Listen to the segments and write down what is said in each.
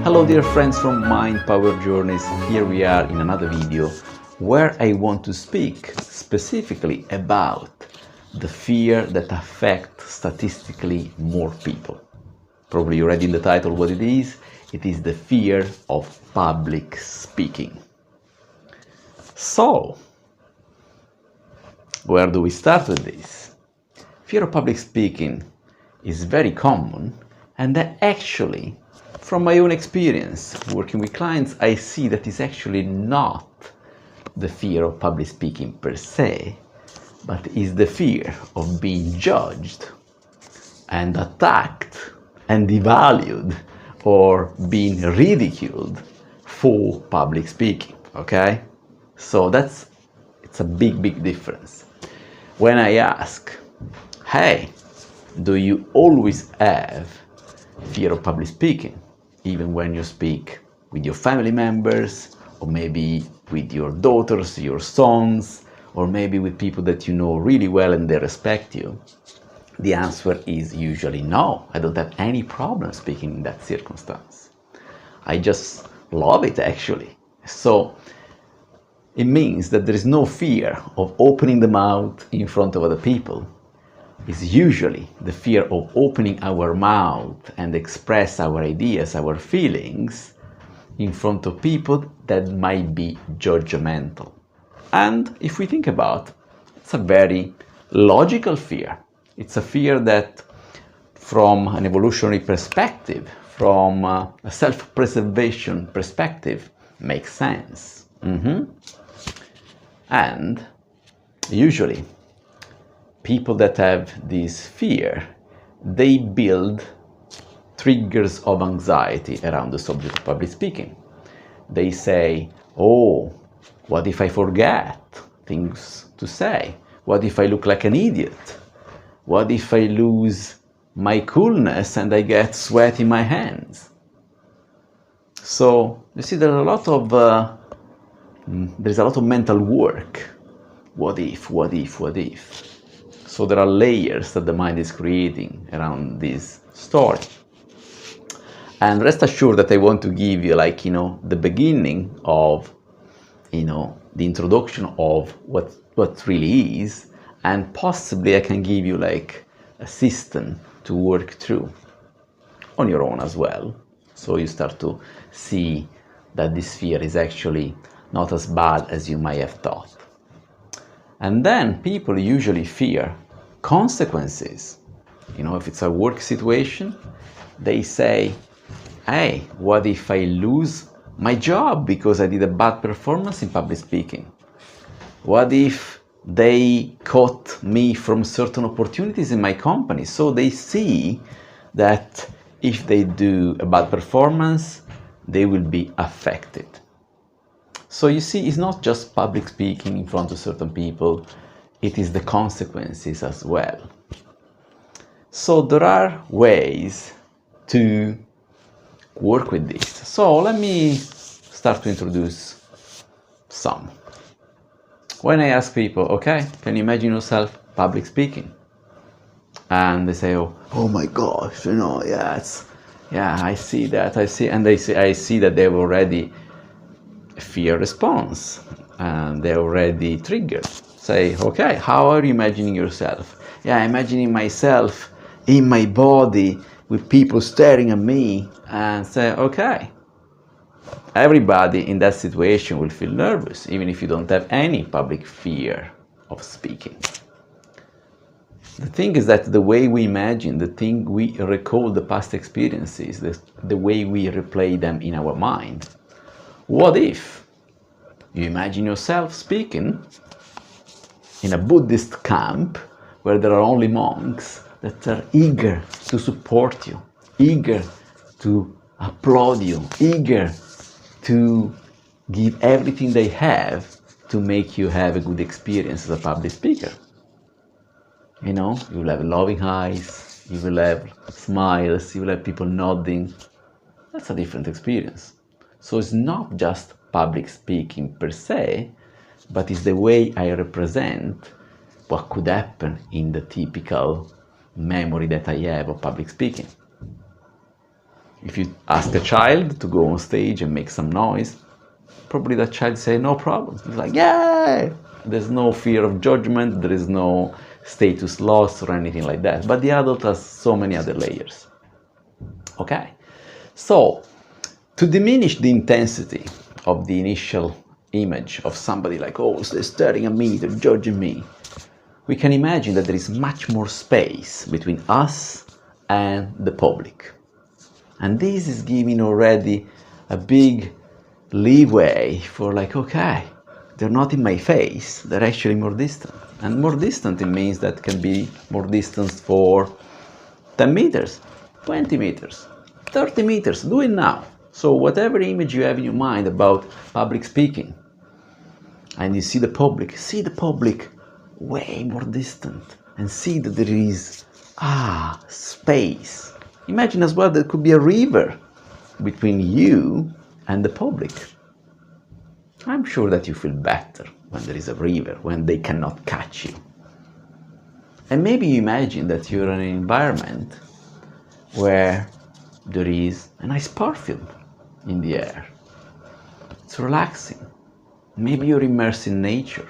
Hello dear friends from Mind Power Journeys, here we are in another video where I want to speak specifically about the fear that affects statistically more people. Probably you read in the title what it is the fear of public speaking. So, where do we start with this? Fear of public speaking is very common, and actually, from my own experience working with clients, I see that it's actually not the fear of public speaking per se, but is the fear of being judged and attacked and devalued or being ridiculed for public speaking, okay? So it's a big difference. When I ask, hey, do you always have fear of public speaking, even when you speak with your family members, or maybe with your daughters, your sons, or maybe with people that you know really well and they respect you? The answer is usually no. I don't have any problem speaking in that circumstance. I just love it, actually. So it means that there is no fear of opening the mouth in front of other people. It's usually the fear of opening our mouth and express our ideas, our feelings in front of people that might be judgmental. And if we think about it, it's a very logical fear. It's a fear that, from an evolutionary perspective, from a self-preservation perspective, makes sense. And usually, people that have this fear, they build triggers of anxiety around the subject of public speaking. They say, oh, what if I forget things to say? What if I look like an idiot? What if I lose my coolness and I get sweat in my hands? So, you see, there's a lot of mental work. What if? So there are layers that the mind is creating around this story. And rest assured that I want to give you the beginning of, the introduction of what really is, and possibly I can give you a system to work through on your own as well. So you start to see that this fear is actually not as bad as you might have thought. And then people usually fear consequences. If it's a work situation, they say, hey, what if I lose my job because I did a bad performance in public speaking? What if they cut me from certain opportunities in my company? So they see that if they do a bad performance, they will be affected. So you see, it's not just public speaking in front of certain people, it is the consequences as well. So there are ways to work with this. So let me start to introduce some. When I ask people, okay, can you imagine yourself public speaking? And they say, oh my gosh, I see that, and I see that they've already fear response and they're already triggered. Say, okay, how are you imagining yourself? Yeah, imagining myself in my body with people staring at me, and say, okay, everybody in that situation will feel nervous, even if you don't have any public fear of speaking. The thing is that the way we imagine, the thing we recall the past experiences, the way we replay them in our mind. What if you imagine yourself speaking in a Buddhist camp where there are only monks that are eager to support you, eager to applaud you, eager to give everything they have to make you have a good experience as a public speaker? You will have loving eyes, you will have smiles, you will have people nodding. That's a different experience. So it's not just public speaking per se, but it's the way I represent what could happen in the typical memory that I have of public speaking. If you ask a child to go on stage and make some noise, probably that child say no problem. It's like, yay! There's no fear of judgment, there is no status loss or anything like that. But the adult has so many other layers. Okay? So, to diminish the intensity of the initial image of somebody like, oh, they're staring at me, they're judging me, we can imagine that there is much more space between us and the public. And this is giving already a big leeway for like, okay, they're not in my face, they're actually more distant. And more distant, it means that can be more distance for 10 meters, 20 meters, 30 meters, do it now. So whatever image you have in your mind about public speaking, and you see the public way more distant, and see that there is, space. Imagine as well there could be a river between you and the public. I'm sure that you feel better when there is a river, when they cannot catch you. And maybe you imagine that you're in an environment where there is a nice perfume in the air. It's relaxing. Maybe you're immersed in nature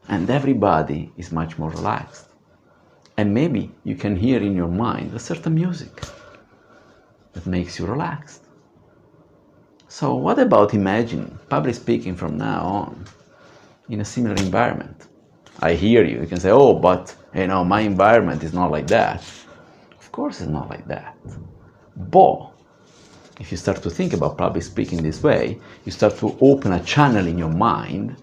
and everybody is much more relaxed. And maybe you can hear in your mind a certain music that makes you relaxed. So what about imagining public speaking from now on in a similar environment? I hear you. You can say, oh, but my environment is not like that. Of course it's not like that. But if you start to think about public speaking this way, you start to open a channel in your mind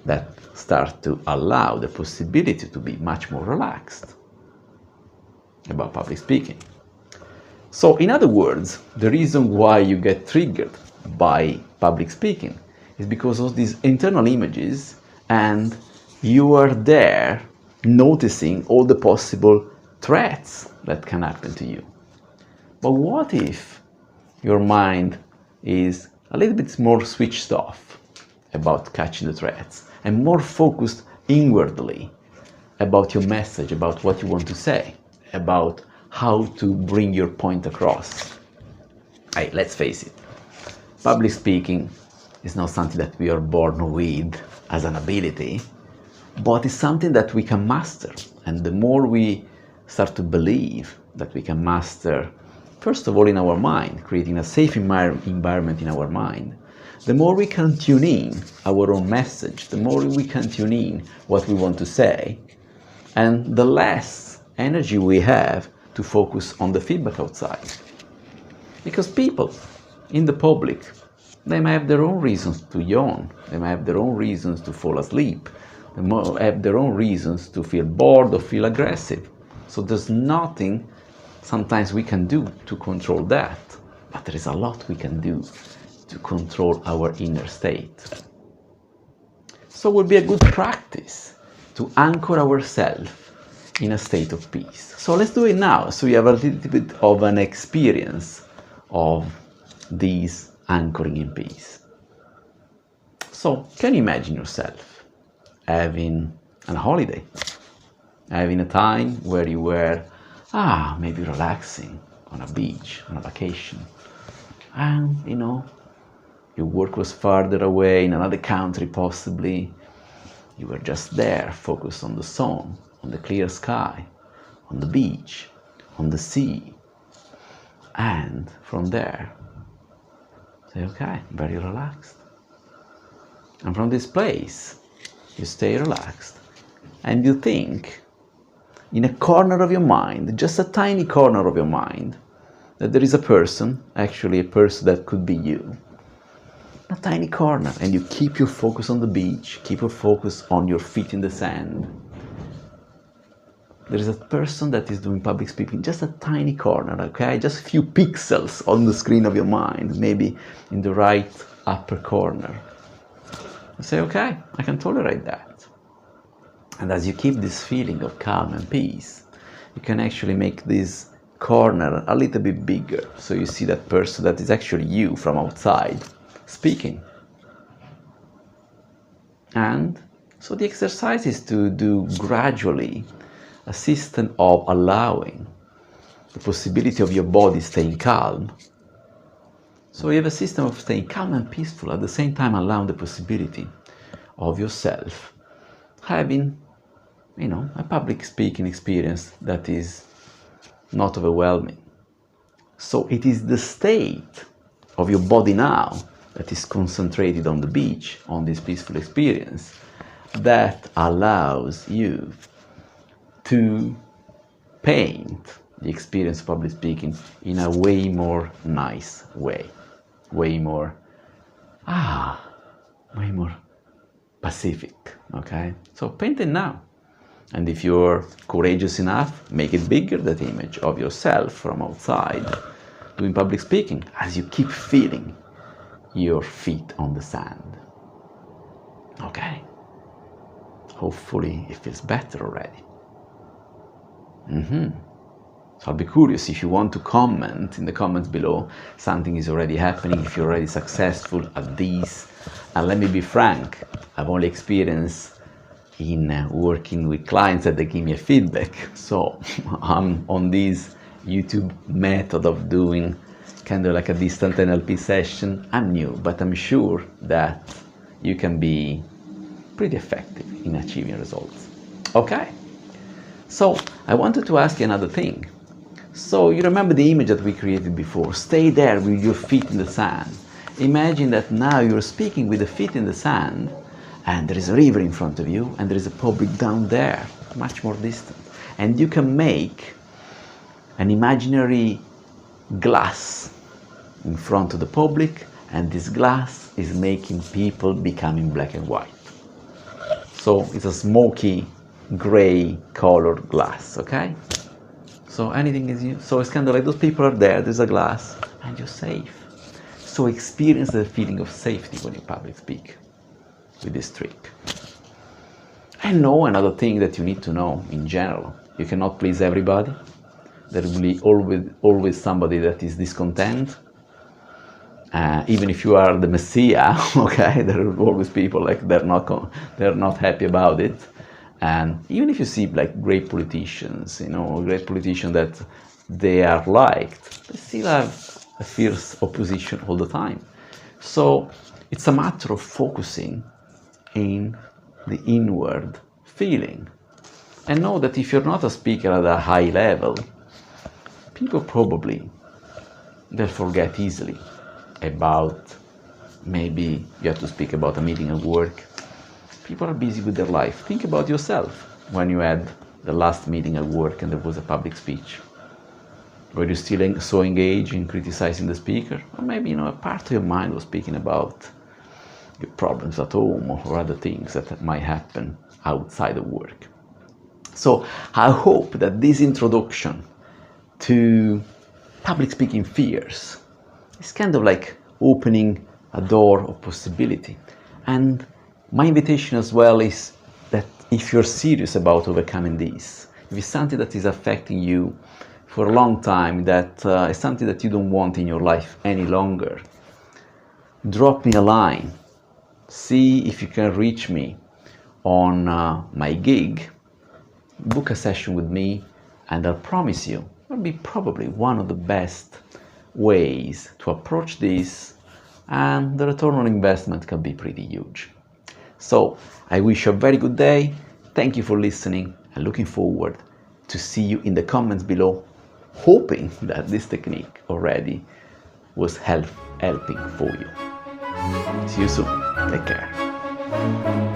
that starts to allow the possibility to be much more relaxed about public speaking. So in other words, the reason why you get triggered by public speaking is because of these internal images, and you are there noticing all the possible threats that can happen to you. But what if your mind is a little bit more switched off about catching the threats and more focused inwardly about your message, about what you want to say, about how to bring your point across? Hey, let's face it, public speaking is not something that we are born with as an ability, but it's something that we can master. And the more we start to believe that we can master, first of all in our mind, creating a safe environment in our mind, the more we can tune in our own message, the more we can tune in what we want to say, and the less energy we have to focus on the feedback outside. Because people in the public, they may have their own reasons to yawn, they may have their own reasons to fall asleep, they may have their own reasons to feel bored or feel aggressive. So there's nothing sometimes we can do to control that, but there is a lot we can do to control our inner state. So it would be a good practice to anchor ourselves in a state of peace. So let's do it now, so you have a little bit of an experience of this anchoring in peace. So can you imagine yourself having a holiday, having a time where you were maybe relaxing on a beach, on a vacation, and your work was farther away in another country possibly. You were just there, focused on the sun, on the clear sky, on the beach, on the sea. And from there, say, okay, very relaxed. And from this place, you stay relaxed. And you think, in a corner of your mind, just a tiny corner of your mind, that there is a person, actually a person that could be you. A tiny corner. And you keep your focus on the beach, keep your focus on your feet in the sand. There is a person that is doing public speaking, just a tiny corner, okay? Just a few pixels on the screen of your mind, maybe in the right upper corner. You say, okay, I can tolerate that. And as you keep this feeling of calm and peace, you can actually make this corner a little bit bigger. So you see that person that is actually you from outside speaking. And so the exercise is to do gradually a system of allowing the possibility of your body staying calm. So you have a system of staying calm and peaceful, at the same time allowing the possibility of yourself having, a public speaking experience that is not overwhelming. So it is the state of your body now that is concentrated on the beach, on this peaceful experience, that allows you to paint the experience of public speaking in a way more nice way, way more Pacific, okay? So paint it now. And if you're courageous enough, make it bigger, that image of yourself from outside, doing public speaking, as you keep feeling your feet on the sand. Okay? Hopefully it feels better already. So I'll be curious if you want to comment in the comments below. Something is already happening, if you're already successful at these. And let me be frank, I've only experienced in working with clients that they give me a feedback. So I'm on this YouTube method of doing kind of like a distant NLP session. I'm new, but I'm sure that you can be pretty effective in achieving results. Okay, so I wanted to ask you another thing. So you remember the image that we created before? Stay there with your feet in the sand. Imagine that now you're speaking with the feet in the sand, and there is a river in front of you, and there is a public down there, much more distant. And you can make an imaginary glass in front of the public, and this glass is making people becoming black and white. So it's a smoky, gray colored glass, okay? So anything is you. So it's kind of like those people are there, there's a glass, and you're safe. So experience the feeling of safety when you public speak with this trick. And know another thing that you need to know in general. You cannot please everybody. There will be always somebody that is discontent. Even if you are the Messiah, okay, there are always people like they're not happy about it. And even if you see like great politicians, great politicians that they are liked, they still have a fierce opposition all the time. So it's a matter of focusing in the inward feeling. And know that if you're not a speaker at a high level, people probably, they'll forget easily about, maybe you have to speak about a meeting at work. People are busy with their life. Think about yourself when you had the last meeting at work and there was a public speech. Were you still so engaged in criticizing the speaker? Or maybe, a part of your mind was speaking about your problems at home or other things that might happen outside of work. So I hope that this introduction to public speaking fears is kind of like opening a door of possibility. And my invitation as well is that if you're serious about overcoming this, if it's something that is affecting you for a long time, that is something that you don't want in your life any longer, drop me a line. See if you can reach me on my gig. Book a session with me, and I'll promise you it'll be probably one of the best ways to approach this, and the return on investment can be pretty huge. So I wish you a very good day. Thank you for listening, and looking forward to see you in the comments below, hoping that this technique already was helping for you. See you soon. Take care.